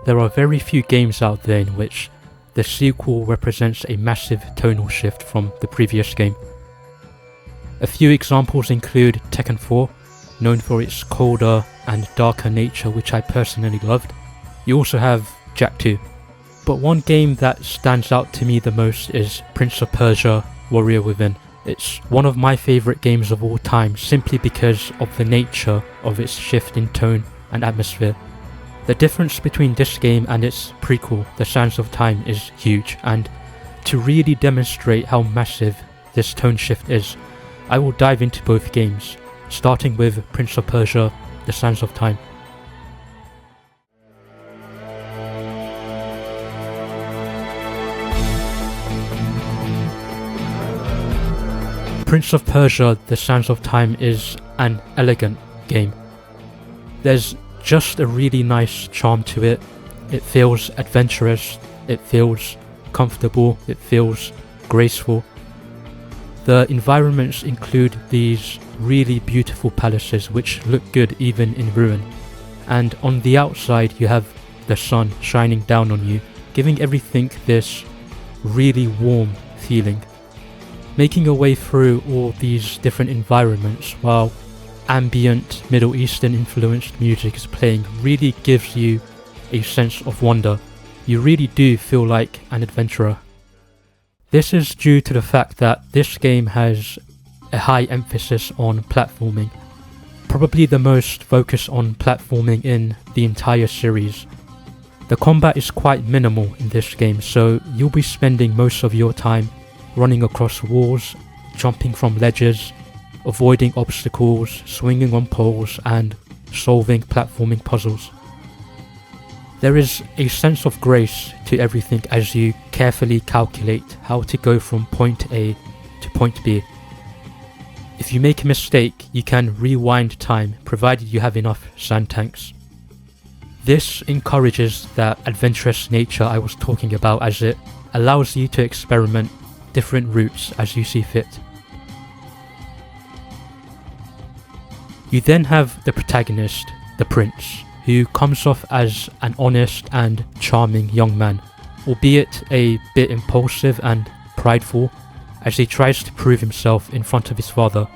There are very few games out there in which the sequel represents a massive tonal shift from the previous game. A few examples include Tekken 4, known for its colder and darker nature, which I personally loved. You also have Jak 2. But one game that stands out to me the most is Prince of Persia: Warrior Within. It's one of my favourite games of all time simply because of the nature of its shift in tone and atmosphere. The difference between this game and its prequel, The Sands of Time, is huge, and to really demonstrate how massive this tone shift is, I will dive into both games, starting with Prince of Persia: The Sands of Time. Prince of Persia: The Sands of Time is an elegant game. There's just a really nice charm to it. It feels adventurous, it feels comfortable, it feels graceful. The environments include these really beautiful palaces which look good even in ruin. And on the outside you have the sun shining down on you, giving everything this really warm feeling. Making your way through all these different environments while ambient Middle Eastern influenced music is playing really gives you a sense of wonder. You really do feel like an adventurer. This is due to the fact that this game has a high emphasis on platforming, probably the most focus on platforming in the entire series. The combat is quite minimal in this game, so you'll be spending most of your time running across walls, jumping from ledges, avoiding obstacles, swinging on poles, and solving platforming puzzles. There is a sense of grace to everything as you carefully calculate how to go from point A to point B. If you make a mistake, you can rewind time, provided you have enough sand tanks. This encourages that adventurous nature I was talking about, as it allows you to experiment different routes as you see fit. You then have the protagonist, the prince, who comes off as an honest and charming young man, albeit a bit impulsive and prideful as he tries to prove himself in front of his father.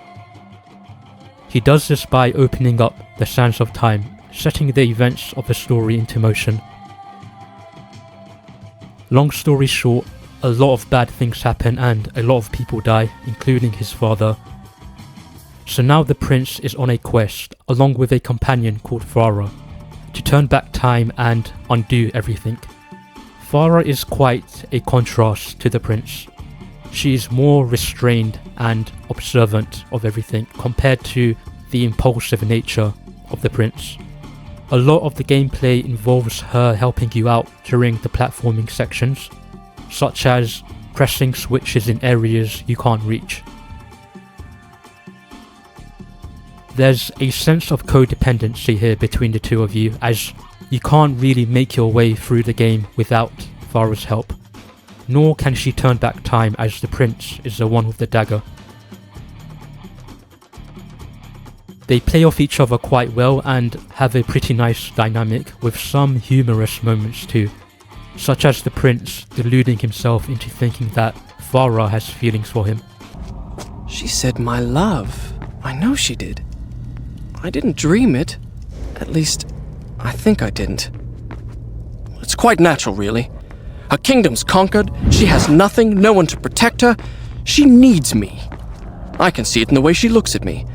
He does this by opening up the Sands of Time, setting the events of the story into motion. Long story short, a lot of bad things happen and a lot of people die, including his father. So now the prince is on a quest, along with a companion called Farah, to turn back time and undo everything. Farah is quite a contrast to the prince. She is more restrained and observant of everything compared to the impulsive nature of the prince. A lot of the gameplay involves her helping you out during the platforming sections, such as pressing switches in areas you can't reach. There's a sense of codependency here between the two of you, as you can't really make your way through the game without Farah's help, nor can she turn back time as the prince is the one with the dagger. They play off each other quite well and have a pretty nice dynamic, with some humorous moments too, such as the prince deluding himself into thinking that Farah has feelings for him. She said my love. I know she did. I didn't dream it. At least, I think I didn't. It's quite natural, really. Her kingdom's conquered, she has nothing, no one to protect her. She needs me. I can see it in the way she looks at me.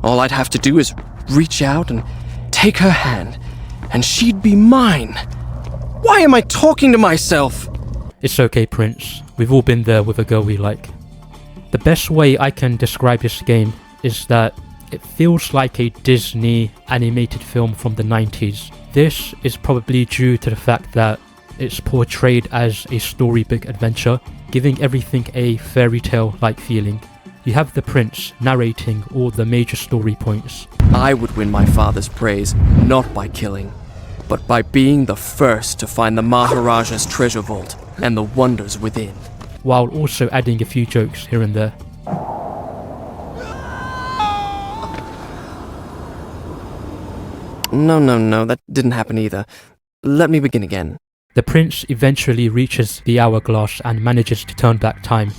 All I'd have to do is reach out and take her hand, and she'd be mine. Why am I talking to myself? It's okay, Prince. We've all been there with a girl we like. The best way I can describe this game is that it feels like a Disney animated film from the 90s. This is probably due to the fact that it's portrayed as a storybook adventure, giving everything a fairy tale-like feeling. You have the prince narrating all the major story points. I would win my father's praise, not by killing, but by being the first to find the Maharaja's treasure vault and the wonders within. While also adding a few jokes here and there. No, that didn't happen either. Let me begin again. The prince eventually reaches the hourglass and manages to turn back time,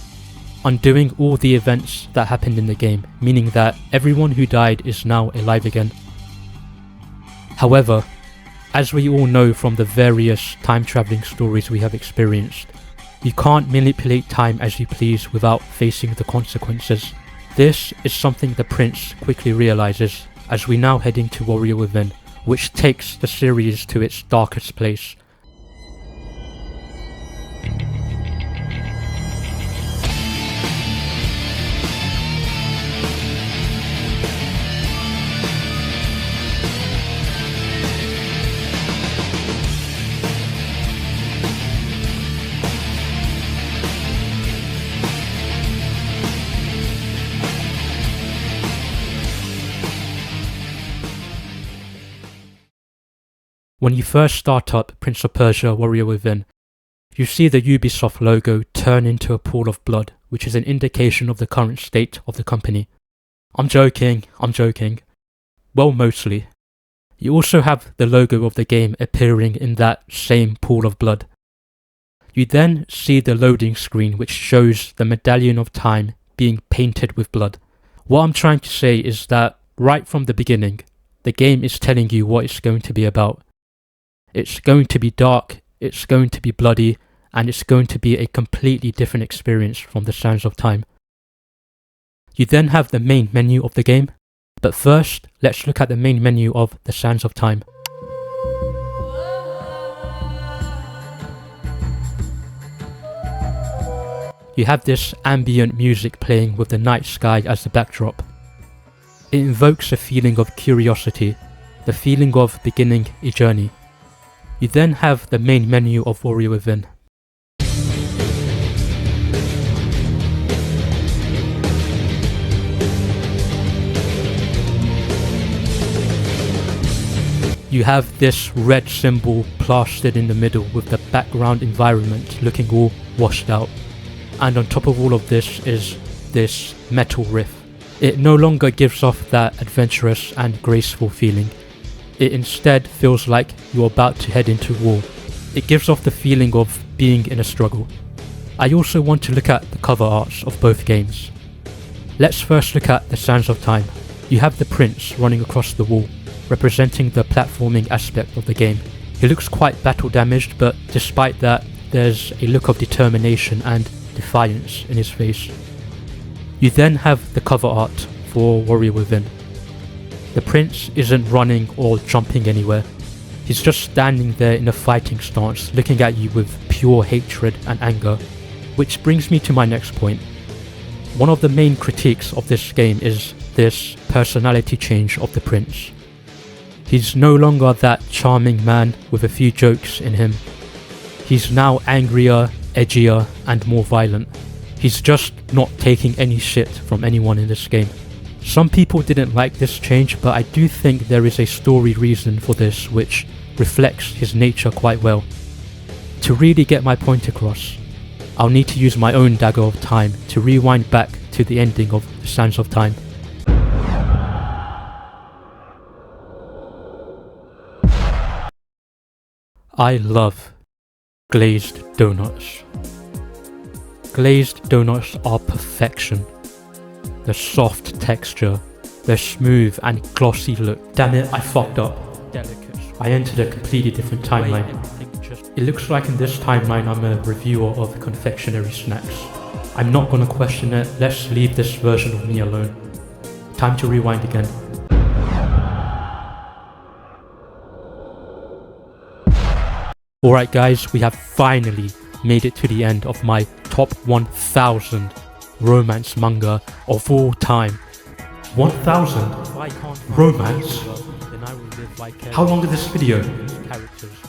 undoing all the events that happened in the game, meaning that everyone who died is now alive again. However, as we all know from the various time-traveling stories we have experienced, you can't manipulate time as you please without facing the consequences. This is something the prince quickly realizes as we now head into Warrior Within, which takes the series to its darkest place. When you first start up Prince of Persia Warrior Within, you see the Ubisoft logo turn into a pool of blood, which is an indication of the current state of the company. I'm joking. Well, mostly. You also have the logo of the game appearing in that same pool of blood. You then see the loading screen which shows the Medallion of Time being painted with blood. What I'm trying to say is that right from the beginning, the game is telling you what it's going to be about. It's going to be dark, it's going to be bloody, and it's going to be a completely different experience from the Sands of Time. You then have the main menu of the game, but first, let's look at the main menu of the Sands of Time. You have this ambient music playing with the night sky as the backdrop. It invokes a feeling of curiosity, the feeling of beginning a journey. You then have the main menu of Warrior Within. You have this red symbol plastered in the middle with the background environment looking all washed out. And on top of all of this is this metal riff. It no longer gives off that adventurous and graceful feeling. It instead feels like you're about to head into war. It gives off the feeling of being in a struggle. I also want to look at the cover arts of both games. Let's first look at the Sands of Time. You have the prince running across the wall, representing the platforming aspect of the game. He looks quite battle damaged, but despite that, there's a look of determination and defiance in his face. You then have the cover art for Warrior Within. The prince isn't running or jumping anywhere. He's just standing there in a fighting stance, looking at you with pure hatred and anger. Which brings me to my next point. One of the main critiques of this game is this personality change of the prince. He's no longer that charming man with a few jokes in him. He's now angrier, edgier, and more violent. He's just not taking any shit from anyone in this game. Some people didn't like this change, but I do think there is a story reason for this which reflects his nature quite well. To really get my point across, I'll need to use my own dagger of time to rewind back to the ending of the Sands of Time. I love glazed donuts. Glazed donuts are perfection. The soft texture, the smooth and glossy look. Damn it, I fucked up. I entered a completely different timeline. It looks like in this timeline I'm a reviewer of confectionery snacks. I'm not gonna question it, let's leave this version of me alone. Time to rewind again. Alright guys, we have finally made it to the end of my top 1000 romance manga of all time. 1000? Romance? How long is this video?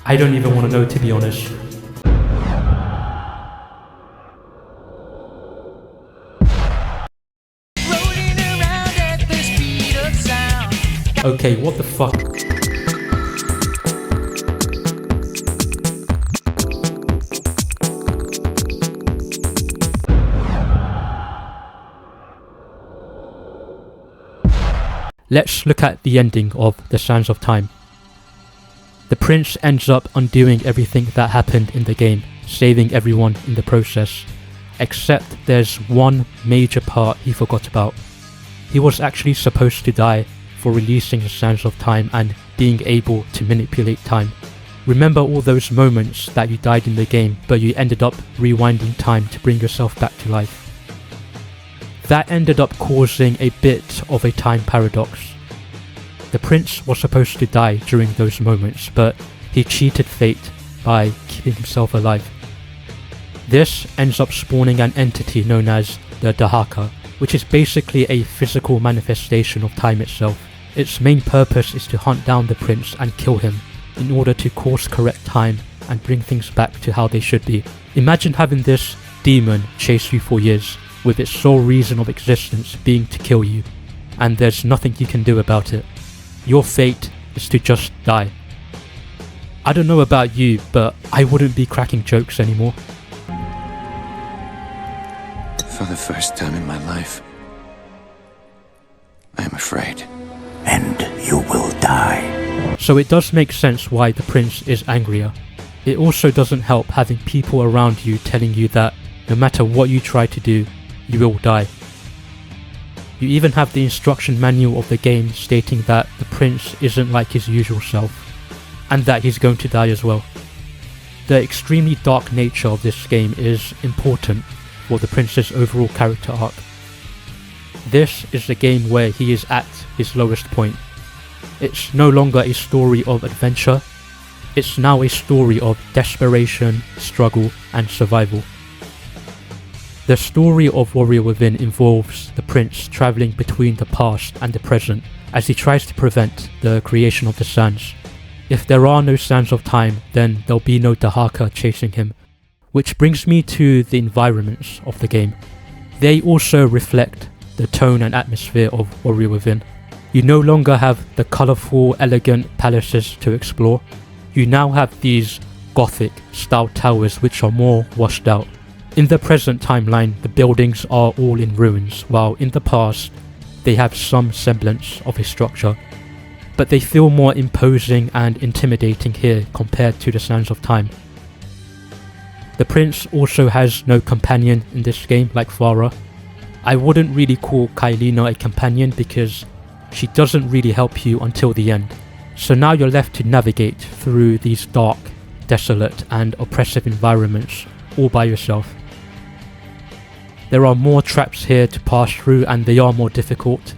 I don't even want to know, to be honest. Okay, what the fuck? Let's look at the ending of the Sands of Time. The prince ends up undoing everything that happened in the game, saving everyone in the process. Except there's one major part he forgot about. He was actually supposed to die for releasing the Sands of Time and being able to manipulate time. Remember all those moments that you died in the game, but you ended up rewinding time to bring yourself back to life. That ended up causing a bit of a time paradox. The prince was supposed to die during those moments, but he cheated fate by keeping himself alive. This ends up spawning an entity known as the dhaka, which is basically a physical manifestation of time itself. Its main purpose is to hunt down the prince and kill him in order to course correct time and bring things back to how they should be. Imagine having this demon chase you for years, with its sole reason of existence being to kill you, and there's nothing you can do about it. Your fate is to just die. I don't know about you, but I wouldn't be cracking jokes anymore. For the first time in my life, I am afraid. And you will die. So it does make sense why the prince is angrier. It also doesn't help having people around you telling you that no matter what you try to do, you will die. You even have the instruction manual of the game stating that the prince isn't like his usual self, and that he's going to die as well. The extremely dark nature of this game is important for the prince's overall character arc. This is the game where he is at his lowest point. It's no longer a story of adventure, it's now a story of desperation, struggle, and survival. The story of Warrior Within involves the prince travelling between the past and the present as he tries to prevent the creation of the sands. If there are no sands of time, then there'll be no dhaka chasing him. Which brings me to the environments of the game. They also reflect the tone and atmosphere of Warrior Within. You no longer have the colourful, elegant palaces to explore. You now have these Gothic style towers which are more washed out. In the present timeline, the buildings are all in ruins, while in the past, they have some semblance of a structure. But they feel more imposing and intimidating here compared to the Sands of Time. The prince also has no companion in this game like Farah. I wouldn't really call Kailina a companion because she doesn't really help you until the end. So now you're left to navigate through these dark, desolate and oppressive environments all by yourself. There are more traps here to pass through and they are more difficult.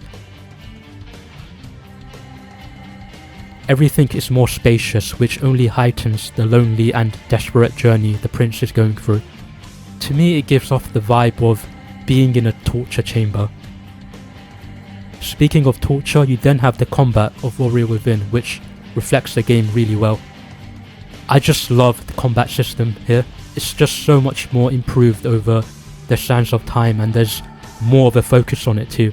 Everything is more spacious, which only heightens the lonely and desperate journey the prince is going through. To me, it gives off the vibe of being in a torture chamber. Speaking of torture, you then have the combat of Warrior Within, which reflects the game really well. I just love the combat system here. It's just so much more improved over the Sands of Time and there's more of a focus on it too.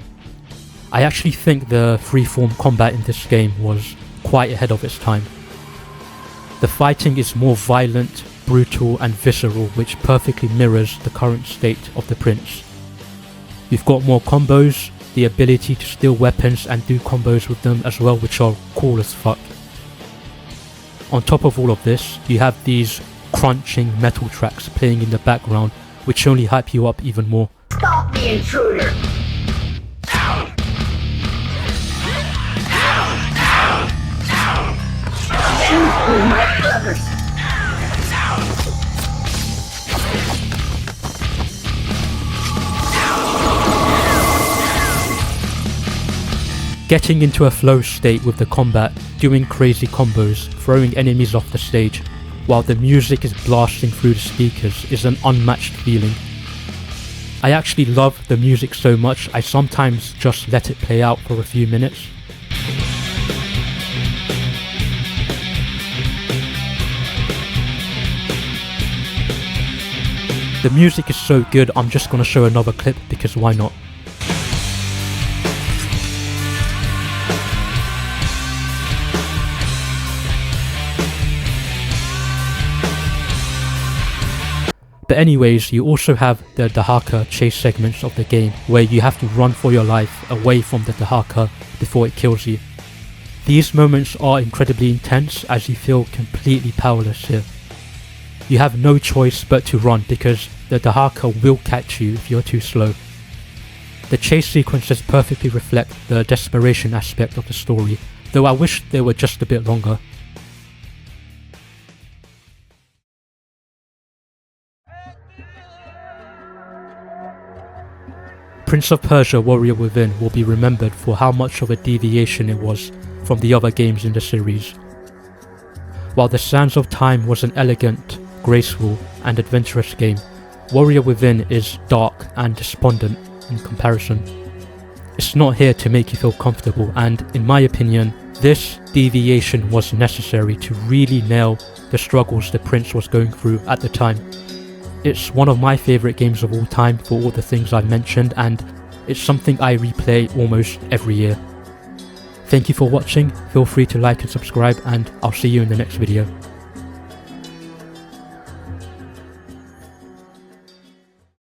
I actually think the freeform combat in this game was quite ahead of its time. The fighting is more violent, brutal and visceral, which perfectly mirrors the current state of the prince. You've got more combos, the ability to steal weapons and do combos with them as well, which are cool as fuck. On top of all of this, you have these crunching metal tracks playing in the background, which only hype you up even more. Stop the intruder! My brothers! Getting into a flow state with the combat, doing crazy combos, throwing enemies off the stage, while the music is blasting through the speakers is an unmatched feeling. I actually love the music so much, I sometimes just let it play out for a few minutes. The music is so good, I'm just gonna show another clip because why not? But anyways, you also have the dhaka chase segments of the game where you have to run for your life away from the dhaka before it kills you. These moments are incredibly intense as you feel completely powerless here. You have no choice but to run because the dhaka will catch you if you're too slow. The chase sequences perfectly reflect the desperation aspect of the story, though I wish they were just a bit longer. Prince of Persia: Warrior Within will be remembered for how much of a deviation it was from the other games in the series. While The Sands of Time was an elegant, graceful and adventurous game, Warrior Within is dark and despondent in comparison. It's not here to make you feel comfortable, and in my opinion, this deviation was necessary to really nail the struggles the prince was going through at the time. It's one of my favourite games of all time for all the things I've mentioned, and it's something I replay almost every year. Thank you for watching, feel free to like and subscribe, and I'll see you in the next video.